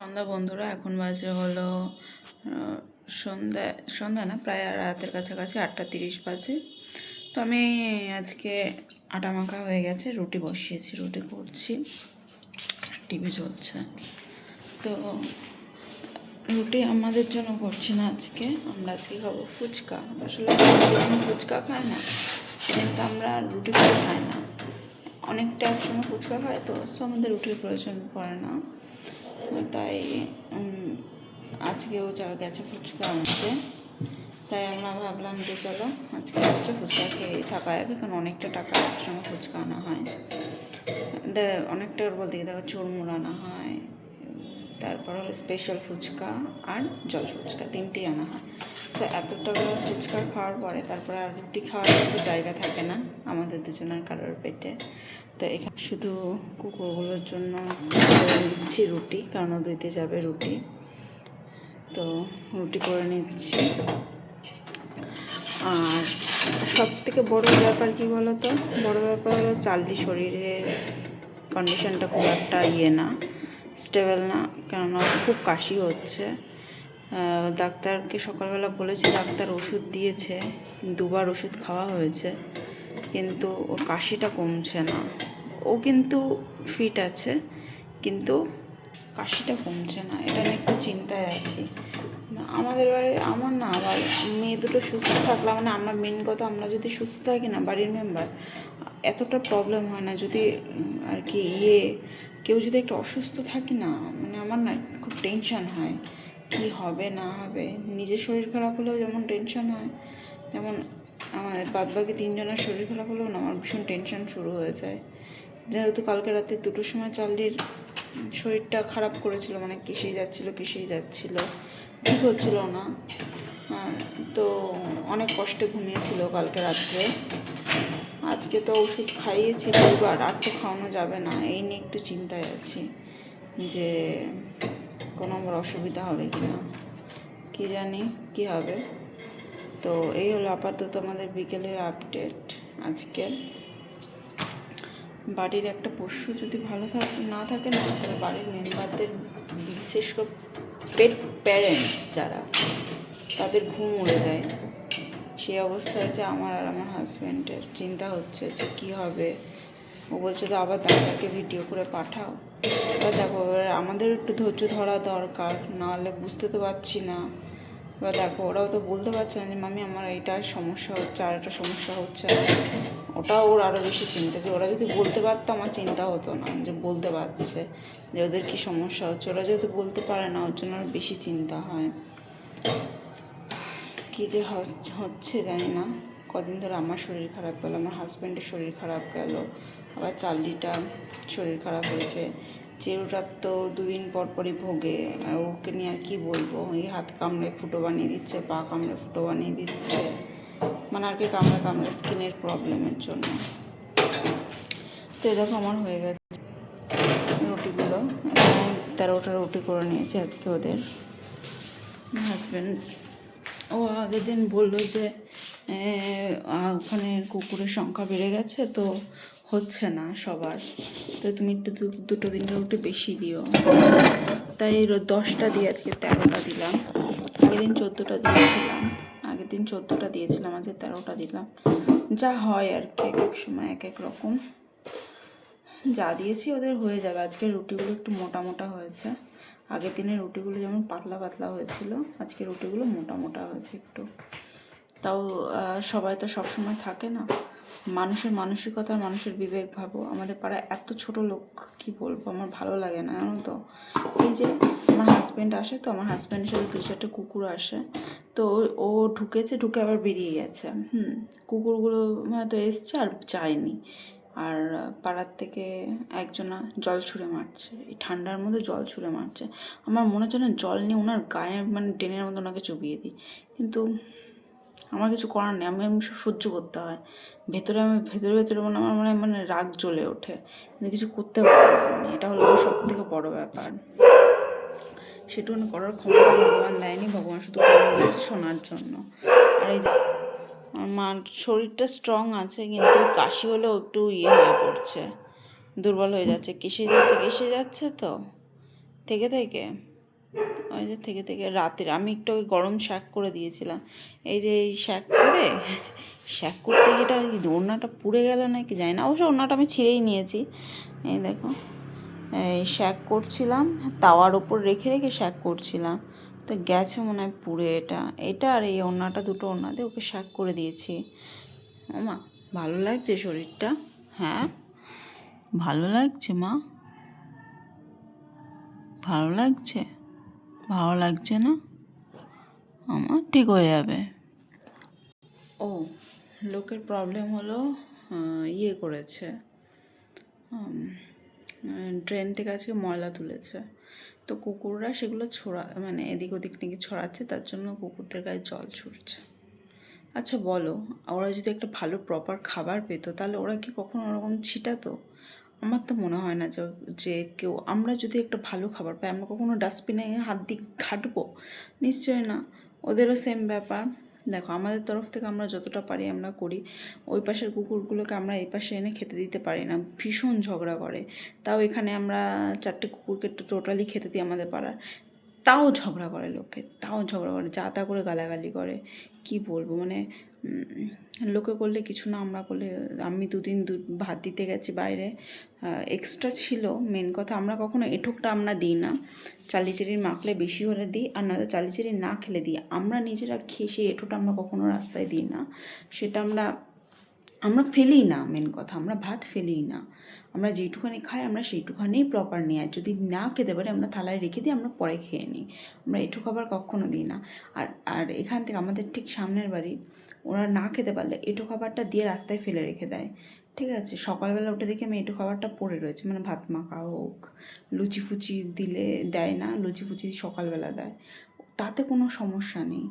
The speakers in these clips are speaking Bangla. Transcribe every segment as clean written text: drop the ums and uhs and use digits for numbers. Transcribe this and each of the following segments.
সন্ধ্যা বন্ধুরা, এখন বাজে হলো সন্ধ্যা না, প্রায় রাতের কাছাকাছি 8:30 বাজে। তো আমি আজকে আটা মাখা হয়ে গেছে, রুটি বসিয়েছি, রুটি করছি, টিভি চলছে। তো রুটি আমাদের জন্য করছি না আজকে, আমরা আজকে খাবো ফুচকা। আসলে আমাদের ফুচকা খায় না, কিন্তু আমরা রুটি করে খাই না, অনেকটা একসঙ্গে ফুচকা খাই, তো আমাদের রুটির প্রয়োজন পড়ে না। তাই আজকেও যা গেছে ফুচকা আনতে, তাই আমরা ভাবলাম যে চলো আজকে হচ্ছে ফুচকা খেয়ে থাকা যাবে, কারণ অনেকটা টাকা একসঙ্গে ফুচকা আনা হয়। অনেকটা বলতে গিয়ে দেখো চুরমুর আনা হয়, তারপর হলো স্পেশাল ফুচকা আর জল ফুচকা, তিনটেই আনা হয়। তো এত টাকা ফুচকা খাওয়ার পরে তারপর আর রুটি খাওয়ার মতো জায়গা থাকে না আমাদের দুজনের কারোর পেটে। তো এখানে শুধু কুকুরগুলোর জন্য নিচ্ছি রুটি, কারণ ও দিতে যাবে রুটি, তো রুটি করে নিচ্ছি। আর সব থেকে বড়ো ব্যাপার কী বলো তো, বড়ো ব্যাপার হলো চার্লির শরীরের কন্ডিশনটা খুব একটা না, স্টেবল না, কেননা খুব কাশি হচ্ছে। ডাক্তারকে সকালবেলা বলেছি, ডাক্তার ওষুধ দিয়েছে, 2বার ওষুধ খাওয়া হয়েছে, কিন্তু ওর কাশিটা কমছে না। ও কিন্তু ফিট আছে, কিন্তু কাশিটা কমছে না, এটা নিয়ে একটু চিন্তায় আছি। আমাদের বাড়ি আমার না, আবার মেয়ে দুটো সুস্থ থাকলে মানে আমরা মেন কথা, আমরা যদি সুস্থ থাকি না বাড়ির মেম্বার, এতটা প্রবলেম হয় না। যদি আর কি কেউ যদি একটু অসুস্থ থাকি না, মানে আমার না খুব টেনশন হয়, কি হবে না হবে। নিজের শরীর খারাপ হলেও যেমন টেনশন হয়, যেমন আমাদের বাদবাকি 3জনের শরীর খারাপ হলেও না আমার ভীষণ টেনশন শুরু হয়ে যায়। যেহেতু কালকে রাতে 2টোর সময় চার্লির শরীরটা খারাপ করেছিল, মানে কিসেই যাচ্ছিলো, ঠিক হচ্ছিল না। তো অনেক কষ্টে ঘুমিয়েছিল কালকে রাত্রে। আজকে তো ওষুধ খাইয়েছি 2বার, আর তো খাওয়ানো যাবে না, এই নিয়ে একটু চিন্তায় আছি যে কোনো আমার অসুবিধা হবে কি না, কী জানি কী হবে। তো এই হলো আপাতত আমাদের বিকেলের আপডেট। আজকে বাড়ির একটা পশু যদি ভালো না থাকে না, তাহলে বাড়ির মেম্বারদের, বিশেষ করে পেট প্যারেন্টস যারা, তাদের ঘুম উড়ে যায়। সেই অবস্থায় যে আমার আর আমার হাজব্যান্ডের চিন্তা হচ্ছে যে কী হবে। ও বলছে তো আবার ডাক্তারকে ভিডিও করে পাঠাও। এবার দেখো, এবার আমাদের একটু ধৈর্য ধরা দরকার, নাহলে বুঝতে তো পারছি না। এবার দেখো, ওরাও তো বলতে পারছে না যে মামি আমার এইটা সমস্যা হচ্ছে, আর একটা সমস্যা হচ্ছে, ওটাও ওর আরও বেশি চিন্তা। যে ওরা যদি বলতে পারতো আমার চিন্তা হতো না, যে বলতে পারছে যে ওদের কী সমস্যা হচ্ছে। ওরা যেহেতু বলতে পারে না, ওর জন্য আরও বেশি চিন্তা হয়। কী যে হচ্ছে জানি না। কদিন ধরে আমার শরীর খারাপ গেল, আমার হাজব্যান্ডের শরীর খারাপ গেল, আবার চার্লিটা শরীর খারাপ হয়েছে, চেরুটার তো 2 দিন পর পরই ভোগে। আর ওকে নিয়ে আর কী বলবো, এই হাত কামড়ে ফুটো বানিয়ে দিচ্ছে, পা কামড়ে ফুটো বানিয়ে দিচ্ছে, মানে আর কি কামড়ে স্কিনের প্রবলেমের জন্য। তো এই দেখো আমার হয়ে গেছে রুটিগুলো, 13টা রুটি করে নিয়েছি আজকে ওদের। হাজব্যান্ড ও আগের দিন বললো যে ওখানে কুকুরের সংখ্যা বেড়ে গেছে, তো হচ্ছে না সবার, তো তুমি একটু 2-3টা রুটি বেশি দিও। তাই 10টা দিয়ে আজকে 13টা দিলাম। আগের দিন 14টা দিয়েছিলাম, আজকে 13টা দিলাম। যা হয় আর কি, এক সময় এক এক রকম। যা দিয়েছি ওদের হয়ে যাবে। আজকের রুটিগুলো একটু মোটা মোটা হয়েছে, আগের দিনের রুটিগুলো যেমন পাতলা পাতলা হয়েছিল, আজকে রুটিগুলো মোটা মোটা হয়েছে একটু। তাও সবাই তো সবসময় থাকে না, মানুষের মানসিকতা, মানুষের বিবেক ভাবো। আমাদের পাড়ায় এত ছোট লোক, কি বলবো, আমার ভালো লাগে না জানো তো। এই যে আমার হাজব্যান্ড আসে, তো আমার হাজব্যান্ডের সাথে 2-4টা কুকুর আসে, তো ও ঢুকে আবার বেরিয়ে গেছে। কুকুরগুলো হয়তো এসছে আর যায়নি। আর পাড়ার থেকে একজনা জল ছুঁড়ে মারছে, এই ঠান্ডার মধ্যে জল ছুঁড়ে মারছে। আমার মনে হচ্ছে না জল নিয়ে ওনার গায়ে মানে ড্রেনের মধ্যে ওনাকে চুবিয়ে দিই, কিন্তু আমার কিছু করার নেই, আমি সহ্য করতে হয়। ভেতরে মানে আমার মানে রাগ জ্বলে ওঠে, কিন্তু কিছু করতে পারি না আমি। এটা হলো সব থেকে বড় ব্যাপার। সেটুকুনি করার ক্ষমতা ভগবান দেয়নি, ভগবান শুধু দিয়েছে শোনার জন্য। আর এই আমার মার শরীরটা স্ট্রং আছে, কিন্তু কাশি হলেও একটু হয়ে পড়ছে, দুর্বল হয়ে যাচ্ছে, কেসে যাচ্ছে তো। থেকে থেকে ওই যে থেকে থেকে রাতের আমি একটু ওই গরম শ্যাক করে দিয়েছিলাম। এই যে এই শ্যাক করে শ্যাক করতে গিয়ে এটা ওড়নাটা পুড়ে গেল নাকি জানি না, অবশ্য ওড়নাটা আমি ছিঁড়েই নিয়েছি। এই দেখো এই শ্যাক করছিলাম, তাওয়ার ওপর রেখে রেখে শ্যাক করছিলাম, তো গেছে মনে হয় পুড়ে। এটা আর এই ওড়নাটা, দুটো ওড়না দিয়ে ওকে শ্যাক করে দিয়েছি। মা ভালো লাগছে শরীরটা? হ্যাঁ ভালো লাগছে মা, ভালো লাগছে? ভালো লাগছে না? আমার ঠিক হয়ে যাবে। ও লোকের প্রবলেম হলো ইয়ে করেছে, ড্রেন থেকে আজকে ময়লা তুলেছে, তো কুকুররা সেগুলো মানে এদিক ওদিক নাকি ছড়াচ্ছে, তার জন্য কুকুরদের গায়ে জল ছুটছে। আচ্ছা বলো, ওরা যদি একটা ভালো প্রপার খাবার পেত তাহলে ওরা কি কখনো ওরকম ছিটাতো? আমার তো মনে হয় না যে কেউ, আমরা যদি একটা ভালো খাবার পাই আমরা কখনো ডাস্টবিনে হাত দিয়ে ঘাঁটবো? নিশ্চয়ই না। ওদেরও সেম ব্যাপার। দেখো আমাদের তরফ থেকে আমরা যতটা পারি আমরা করি, ওই পাশের কুকুরগুলোকে আমরা এই পাশে এনে খেতে দিতে পারি না, ভীষণ ঝগড়া করে। তাও এখানে আমরা 4টে কুকুরকে টোটালি খেতে দিই আমাদের পাড়ার, তাও ঝগড়া করে লোকে, তাও ঝগড়া করে, যা তা করে গালাগালি করে। কি বলবো মানে, লোকে করলে কিছু না, আমরা করলে। আমি দুদিন ভাত দিতে গেছি বাইরে, এক্সট্রা ছিল। মেন কথা আমরা কখনো এঁঠোকটা আমরা দিই না, চালিচিড়ির মাখলে বেশি হলে দিই, আর নয়তো চালিচিড়ি না খেলে দিই। আমরা নিজেরা খেয়ে সেই এঁঠোটা আমরা কখনো রাস্তায় দিই না, সেটা আমরা ফেলি না। মেন কথা আমরা ভাত ফেলি না, আমরা যেইটুখানি খাই আমরা সেইটুখানেই প্রপার নিই, আর যদি না খেতে পারি আমরা থালায় রেখে দিই, আমরা পরে খেয়ে নিই। আমরা এঁঠো খাবার কখনো দিই না। আর আর এখান থেকে আমাদের ঠিক সামনের বাড়ি, ওরা না খেতে পারলে এঁঠো খাবারটা দিয়ে রাস্তায় ফেলে রেখে দেয়। ঠিক আছে, সকালবেলা উঠে দেখি আমি এঁঠো খাবারটা পড়ে রয়েছে, মানে ভাত মাখা হোক, লুচি ফুচি দিলে দেয় না, লুচি ফুচি সকালবেলা দেয়, তাতে কোনো সমস্যা নেই।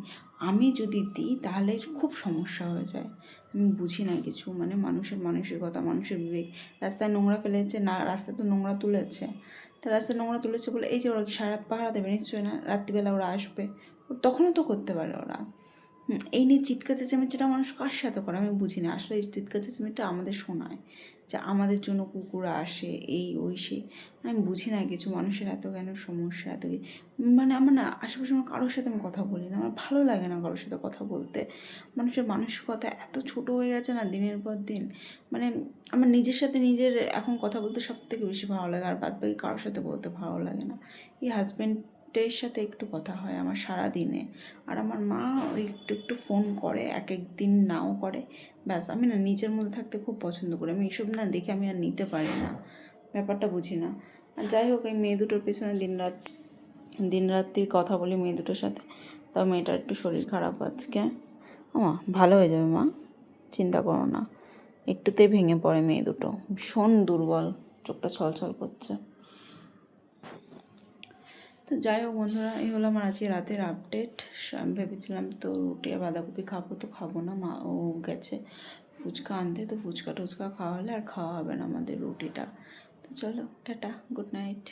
আমি যদি দিই তাহলে খুব সমস্যা হয়ে যায়। আমি বুঝি না কিছু, মানে মানুষের মানসিকতা, মানুষের বিবেক। রাস্তায় নোংরা ফেলেছে না, রাস্তায় তো নোংরা তুলেছে, তা রাস্তায় নোংরা তুলেছে বলে এই যে ওরা কি সারা রাত পাহারা দেবে? নিশ্চয়ই না, রাত্রিবেলা ওরা আসবে, তখনও তো করতে পারে ওরা। এই নিয়ে চিৎকার চেঁচামেচিটা মানুষ কার সাথে করে আমি বুঝি না। আসলে এই চিৎকার চেঁচামেচিটা আমাদের শোনায় যে আমাদের জন্য কুকুর আসে, এই ওই সে, আমি বুঝি না কিছু। মানুষের এত কেন সমস্যা, এত কি, মানে আমার না আশেপাশে আমার কারোর সাথে আমি কথা বলি না, আমার ভালো লাগে না কারোর সাথে কথা বলতে। মানুষের মানসিকতা এত ছোট হয়ে গেছে না দিনের পর দিন, মানে আমার নিজের সাথে নিজের এখন কথা বলতে সব থেকে বেশি ভালো লাগে, আর বাদ বাকি কারোর সাথে বলতে ভালো লাগে না। এই হাজব্যান্ডের সাথে একটু কথা হয় আমার সারা দিনে, আর আমার মা ওই একটু একটু ফোন করে, এক এক দিন নাও করে, ব্যাস। আমি না নিজের মধ্যে থাকতে খুব পছন্দ করি, আমি এইসব না দেখে আমি আর নিতে পারি না, ব্যাপারটা বুঝি না। আর যাই হোক, এই মেয়ে দুটোর পেছনে দিনরাত্রির কথা বলি মেয়ে দুটোর সাথে, তাও মেয়েটার একটু শরীর খারাপ আজকে। মা ভালো হয়ে যাবে মা, চিন্তা করো না। একটুতেই ভেঙে পড়ে মেয়ে দুটো, ভীষণ দুর্বল, চোখটা ছলছল করছে। তো যাই হোক বন্ধুরা, এই হলো আমার আজকে রাতের আপডেট। আমি ভেবেছিলাম তো রুটি আর বাঁধাকপি খাবো, তো খাবো না, মা ও গেছে ফুচকা আনতে, তো ফুচকা টুচকা খাওয়া হলে আর খাওয়া হবে না আমাদের রুটিটা। তো চলো টাটা, গুড নাইট।